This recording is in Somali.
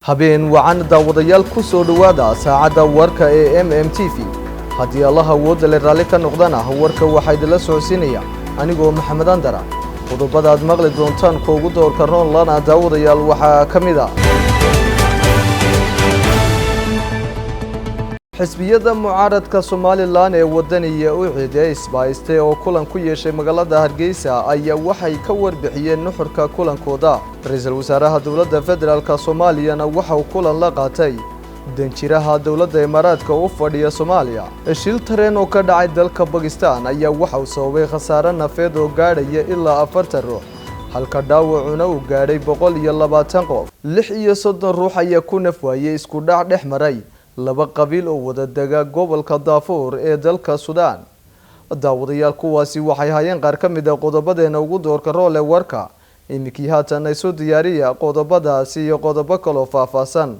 habeen wacan daawadayaal ku soo dhawaada saacada warka ee MMTV hadii Allah awood le raali ka noqdana warka waxa idila socodsiinaya anigoo Maxamed Andara qodobada aad maqli doontaan koogu doorka roon lana daawadayaal waxa kamida xisbiyada mucaaradka Soomaaliland ee wadaniga u ciiday isbaayste oo kulan ku yeeshay magaalada Hargeysa ayaa waxay ka warbixiyeen nuxurka kulankooda ra'iisul wasaaraha dawladda federaalka Soomaaliya waxa uu kulan la qaatay danjiraha dawladda Imaaraadka u fadhiya Soomaaliya shil tareen oo ka dhacay dalka Pakistan ayaa waxa uu sababay khasaare nafeed oo gaadhaya ilaa 40 ruux halka dhaawacuna uu gaadhay 120 qof 36 ruux ayaa ku nafwaayay isku dhac dhex maray laba qabiil oo wada daga gobolka Darfur ee dalka Suudaan daawadayaal kuwaasi waxay hayeen qaar ka mid ah qodobadeena ugu doorka roole warka imikii haatan ay soo diyaariya qodobadaasi iyo qodobo kale oo faahfaahsan